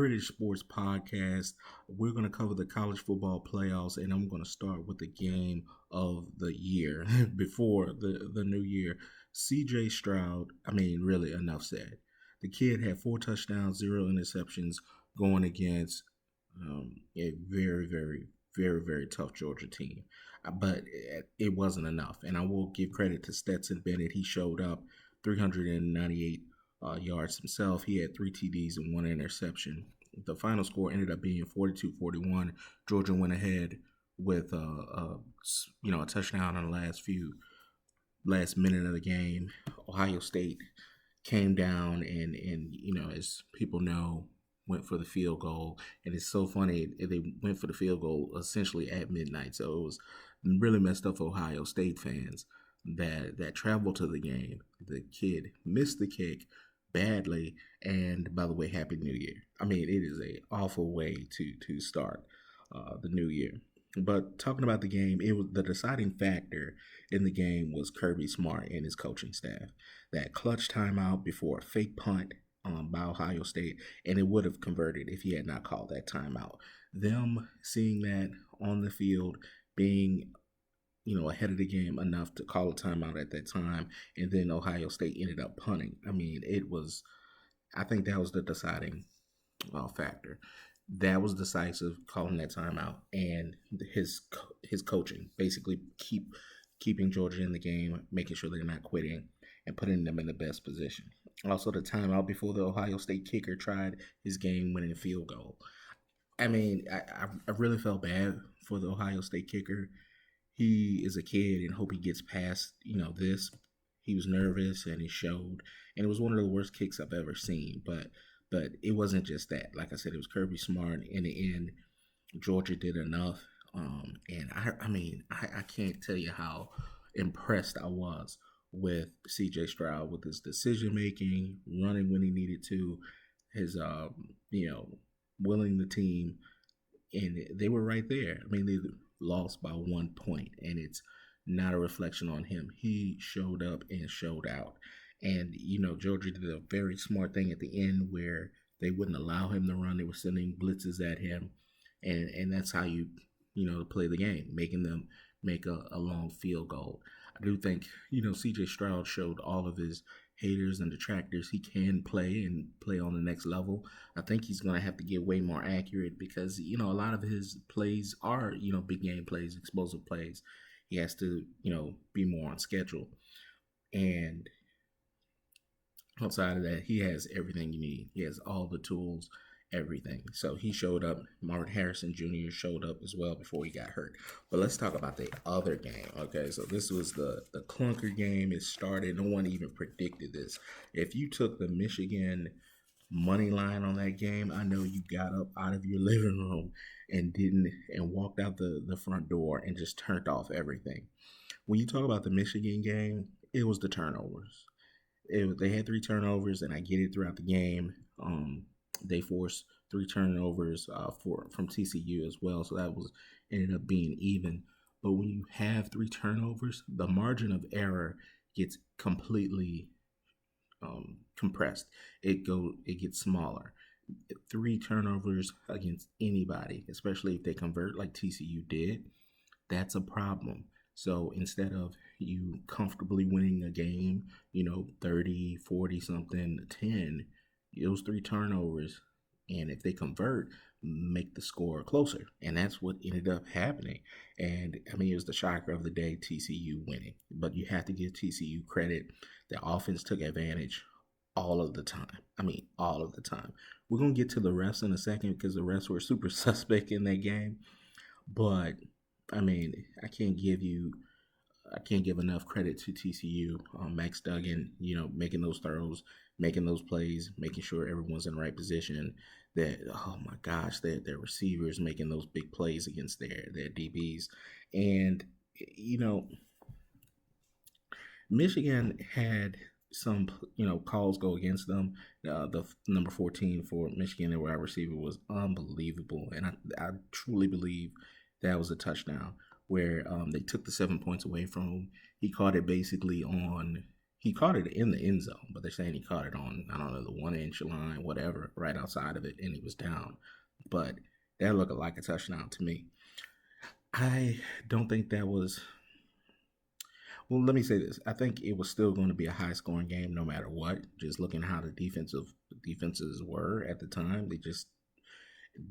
British Sports Podcast. We're going to cover the college football playoffs, and I'm going to start with the game of the year before the new year. CJ Stroud, really, enough said. The kid had 4 touchdowns, 0 interceptions going against a very, very, very, very tough Georgia team. But it wasn't enough. And I will give credit to Stetson Bennett. He showed up 398 yards himself. He had 3 TDs and 1 interception. The final score ended up being 42-41. Georgia went ahead with a touchdown on the last minute of the game. Ohio State came down and as people know, went for the field goal. And it's so funny, they went for the field goal essentially at midnight. So it was really messed up for Ohio State fans that traveled to the game. The kid missed the kick badly, and by the way, Happy New Year. It is a awful way to start the new year. But talking about the game, it was the deciding factor in the game was Kirby Smart and his coaching staff. That clutch timeout before a fake punt by Ohio State, and it would have converted if he had not called that timeout. Them seeing that on the field, being ahead of the game enough to call a timeout at that time, and then Ohio State ended up punting. I think that was the deciding factor. That was decisive, calling that timeout, and his coaching, basically keeping Georgia in the game, making sure they're not quitting, and putting them in the best position. Also, the timeout before the Ohio State kicker tried his game-winning field goal. I really felt bad for the Ohio State kicker. He is a kid and hope he gets past, this. He was nervous and he showed. And it was one of the worst kicks I've ever seen. But it wasn't just that. Like I said, it was Kirby Smart. In the end, Georgia did enough. And I can't tell you how impressed I was with CJ Stroud, with his decision making, running when he needed to, his willing the team, and they were right there. They lost by 1 point, and it's not a reflection on him. He showed up and showed out. And Georgia did a very smart thing at the end where they wouldn't allow him to run. They were sending blitzes at him, and that's how you play the game, making them make a long field goal. I do think CJ Stroud showed all of his haters and detractors he can play and play on the next level. I think he's going to have to get way more accurate because a lot of his plays are big game plays, explosive plays. He has to be more on schedule, and outside of that, he has everything you need. He has all the tools, everything. So he showed up. Marvin Harrison Jr. showed up as well before he got hurt. But let's talk about the other game. Okay, so this was the clunker game. It started. No one even predicted this. If you took the Michigan money line on that game, I know you got up out of your living room and walked out the front door and just turned off everything. When you talk about the Michigan game, it was the turnovers. They had 3 turnovers, and I get it throughout the game. They forced 3 turnovers from TCU as well, so that ended up being even. But when you have 3 turnovers, the margin of error gets completely compressed. It gets smaller. 3 turnovers against anybody, especially if they convert like TCU did, that's a problem. So instead of you comfortably winning a game, 30, 40 something, 10, those 3 turnovers, and if they convert, make the score closer. And that's what ended up happening. And it was the shocker of the day, TCU winning. But you have to give TCU credit. The offense took advantage all of the time. All of the time. We're going to get to the refs in a second because the refs were super suspect in that game. But I can't give enough credit to TCU. Max Duggan, making those throws, making those plays, making sure everyone's in the right position. That, oh my gosh, their receivers making those big plays against their DBs. And, Michigan had some, calls go against them. The number 14 for Michigan, their wide receiver, was unbelievable. And I truly believe that was a touchdown where they took the 7 points away from him. He caught it basically on He caught it in the end zone, but they're saying he caught it on, I don't know, the 1 inch line, whatever, right outside of it, and he was down. But that looked like a touchdown to me. I don't think that was. Well, let me say this. I think it was still going to be a high scoring game no matter what. Just looking how the defenses were at the time,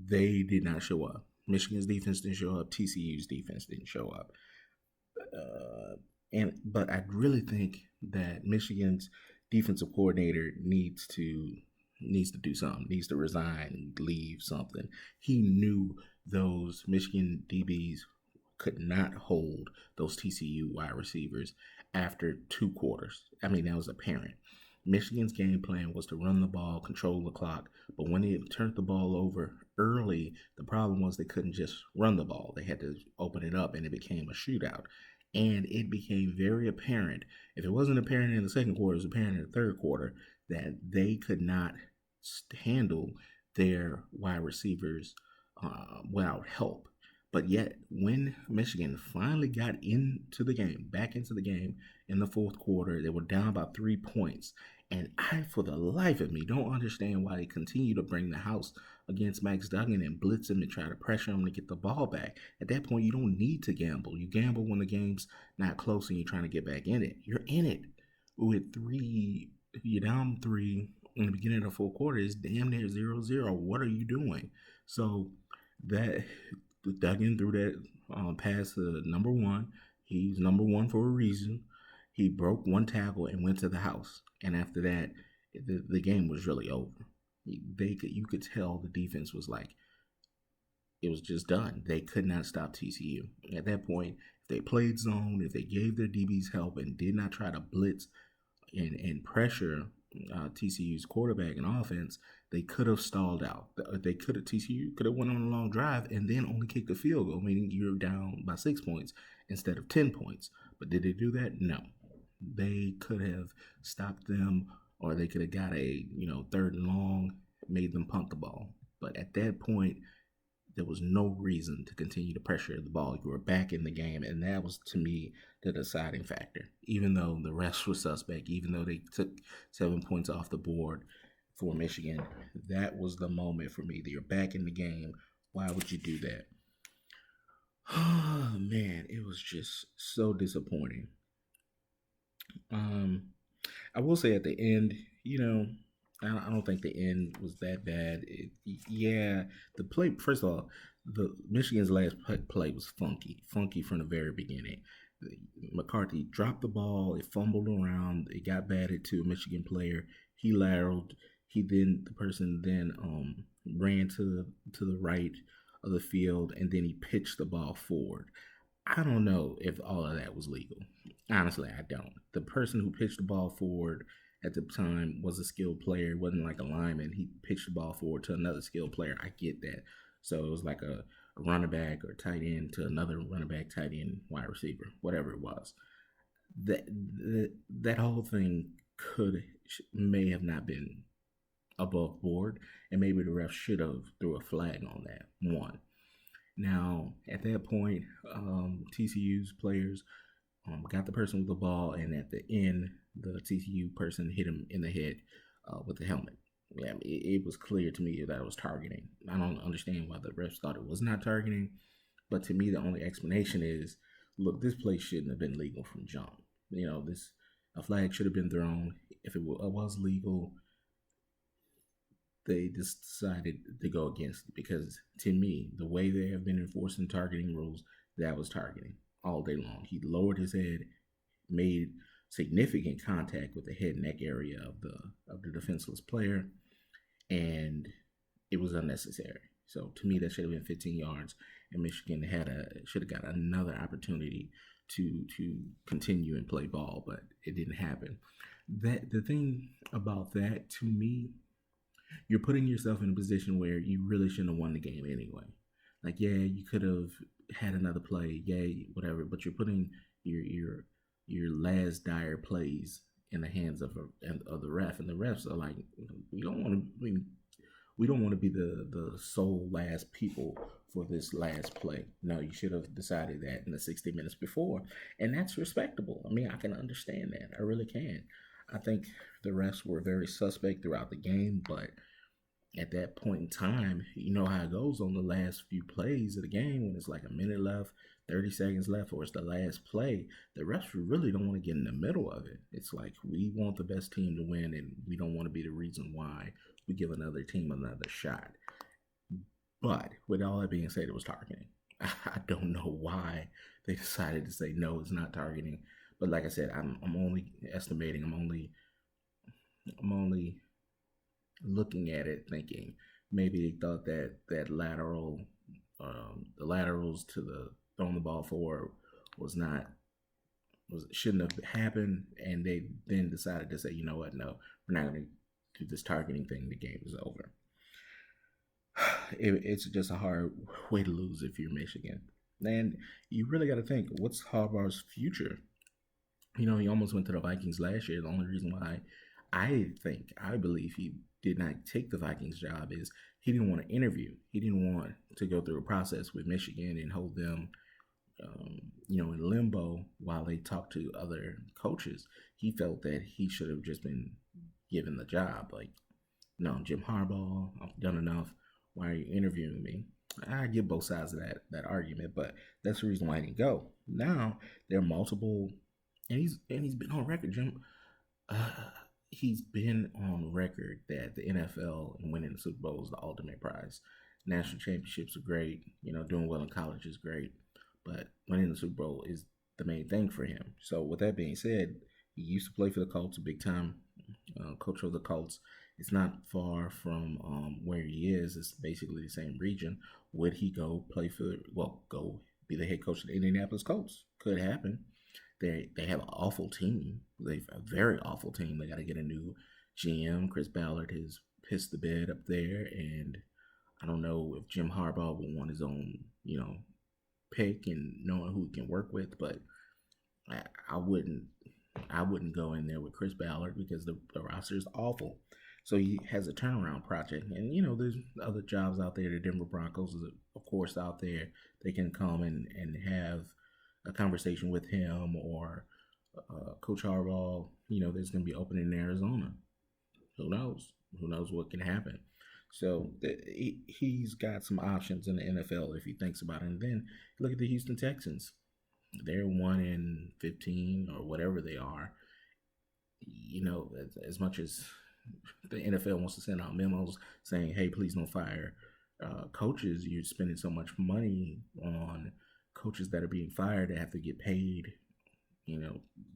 they did not show up. Michigan's defense didn't show up. TCU's defense didn't show up. But I really think that Michigan's defensive coordinator needs to do something. Needs to resign, leave something. He knew those Michigan DBs could not hold those TCU wide receivers after 2 quarters. I mean, that was apparent. Michigan's game plan was to run the ball, control the clock, but when they turned the ball over early, the problem was they couldn't just run the ball. They had to open it up, and it became a shootout. And it became very apparent, if it wasn't apparent in the second quarter, it was apparent in the third quarter, that they could not handle their wide receivers without help. But yet, when Michigan finally got back into the game in the fourth quarter, they were down about 3 points. And I, for the life of me, don't understand why they continue to bring the house against Max Duggan and blitz him and try to pressure him to get the ball back. At that point, you don't need to gamble. You gamble when the game's not close and you're trying to get back in it. You're in it. You're down 3 in the beginning of the fourth quarter. It's damn near 0-0. What are you doing? So that Duggan threw that pass to number 1. He's number 1 for a reason. He broke 1 tackle and went to the house. And after that, the game was really over. You could tell the defense was like, it was just done. They could not stop TCU. At that point, if they played zone, if they gave their DBs help and did not try to blitz and pressure TCU's quarterback and offense, they could have stalled out. TCU could have went on a long drive and then only kicked a field goal, meaning you're down by 6 points instead of 10 points. But did they do that? No. They could have stopped them, or they could have got a 3rd and long, made them punt the ball. But at that point, there was no reason to continue to pressure the ball. You were back in the game, and that was, to me, the deciding factor. Even though the rest was suspect, even though they took 7 points off the board for Michigan, that was the moment for me. You're back in the game. Why would you do that? Oh, man, it was just so disappointing. I will say at the end, I don't think the end was that bad. The play, first of all, the Michigan's last play was funky from the very beginning. McCarthy dropped the ball, it fumbled around, it got batted to a Michigan player. He lateraled. The person ran to the right of the field, and then he pitched the ball forward. I don't know if all of that was legal. Honestly, I don't. The person who pitched the ball forward at the time was a skilled player. It wasn't like a lineman. He pitched the ball forward to another skilled player. I get that. So it was like a running back or tight end to another running back, tight end, wide receiver, whatever it was. That whole thing may have not been above board, and maybe the ref should have threw a flag on that. One. Now, at that point, TCU's players got the person with the ball, and at the end, the TCU person hit him in the head with the helmet. Yeah, it was clear to me that it was targeting. I don't understand why the refs thought it was not targeting, but to me, the only explanation is, look, this play shouldn't have been legal from jump. A flag should have been thrown. If it was legal, they just decided to go against it, because to me, the way they have been enforcing targeting rules, that was targeting all day long. He lowered his head, made significant contact with the head and neck area of the defenseless player, and it was unnecessary. So to me, that should have been 15 yards, and Michigan should have got another opportunity to continue and play ball, but it didn't happen. The thing about that, to me, you're putting yourself in a position where you really shouldn't have won the game anyway. Like, yeah, you could have had another play, whatever, but you're putting your last dire plays in the hands of the ref, and the refs are like, we don't want to. we don't want to be the sole last people for this last play. No, you should have decided that in the 60 minutes before, and that's respectable. I mean, I can understand that. I really can. I think the refs were very suspect throughout the game, but at that point in time, you know how it goes on the last few plays of the game when it's like a minute left, 30 seconds left, or it's the last play. The refs really don't want to get in the middle of it. It's like we want the best team to win, and we don't want to be the reason why we give another team another shot. But with all that being said, it was targeting. I don't know why they decided to say no, it's not targeting. But like I said, I'm only estimating. I'm only looking at it thinking maybe they thought that the laterals to the throwing the ball forward was not was shouldn't have happened, and they then decided to say, you know what, no, we're not going to do this targeting thing. The game is over. It's just a hard way to lose if you're Michigan, and you really got to think, what's Harbaugh's future? You know, he almost went to the Vikings last year. The only reason why I believe he did not take the Vikings job is he didn't want to interview. He didn't want to go through a process with Michigan and hold them, in limbo while they talked to other coaches. He felt that he should have just been given the job. Like, no, Jim Harbaugh, I've done enough. Why are you interviewing me? I get both sides of that argument, but that's the reason why he didn't go. Now there are multiple, and he's been on record, Jim. He's been on record that the NFL and winning the Super Bowl is the ultimate prize. National championships are great. Doing well in college is great, but winning the Super Bowl is the main thing for him. So with that being said, he used to play for the Colts, a big time coach of the Colts. It's not far from where he is. It's basically the same region. Would he go go be the head coach of the Indianapolis Colts? Could happen. They have an awful team. They've a very awful team. They got to get a new GM. Chris Ballard has pissed the bed up there, and I don't know if Jim Harbaugh will want his own, pick and knowing who he can work with. But I wouldn't go in there with Chris Ballard because the roster is awful. So he has a turnaround project, and there's other jobs out there. The Denver Broncos is of course out there. They can come and have a conversation with him or Coach Harbaugh. There's going to be opening in Arizona. Who knows? Who knows what can happen? So he's got some options in the NFL if he thinks about it. And then look at the Houston Texans. They're 1-15 or whatever they are. As much as the NFL wants to send out memos saying, hey, please don't fire coaches, you're spending so much money on coaches that are being fired that have to get paid,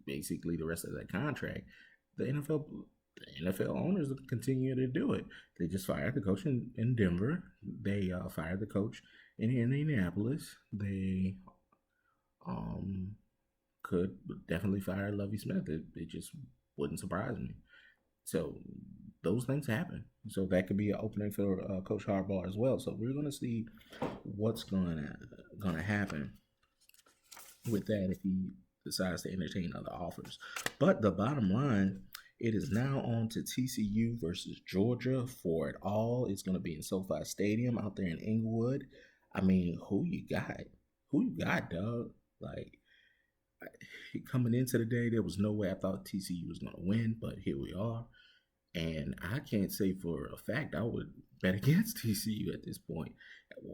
basically the rest of that contract. The NFL owners will continue to do it. They just fired the coach in Denver. They fired the coach in Indianapolis. They could definitely fire Lovie Smith. It just wouldn't surprise me. So those things happen. So that could be an opening for Coach Harbaugh as well. So we're going to see what's going to happen with that if he decides to entertain other offers. But the bottom line, it is now on to TCU versus Georgia for it all. It's going to be in SoFi Stadium out there in Inglewood. I mean, who you got? Who you got, dog? Like, coming into the day, there was no way I thought TCU was going to win, but here we are. And I can't say for a fact I would bet against TCU at this point.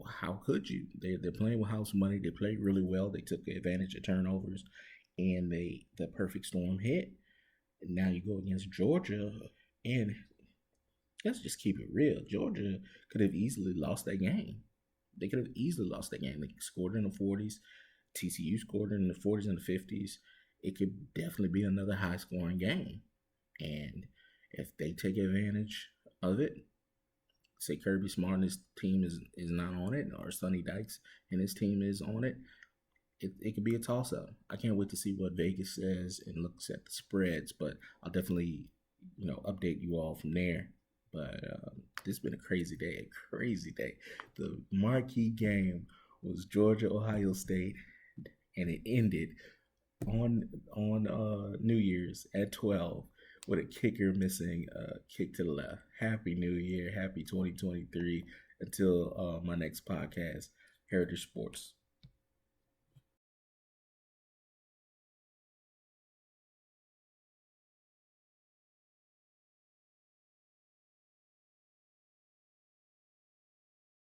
How could you? They're playing with house money. They played really well. They took advantage of turnovers, and the perfect storm hit. And now you go against Georgia, and let's just keep it real. Georgia could have easily lost that game. They could have easily lost that game. They scored in the 40s. TCU scored in the 40s and the 50s. It could definitely be another high-scoring game. And if they take advantage of it, say Kirby Smart and his team is not on it, or Sonny Dykes and his team is on it, it could be a toss-up. I can't wait to see what Vegas says and looks at the spreads, but I'll definitely, update you all from there. But this has been a crazy day. The marquee game was Georgia-Ohio State, and it ended on New Year's at 12 with a kicker missing a kick to the left. Happy New Year. Happy 2023. Until my next podcast, Heritage Sports.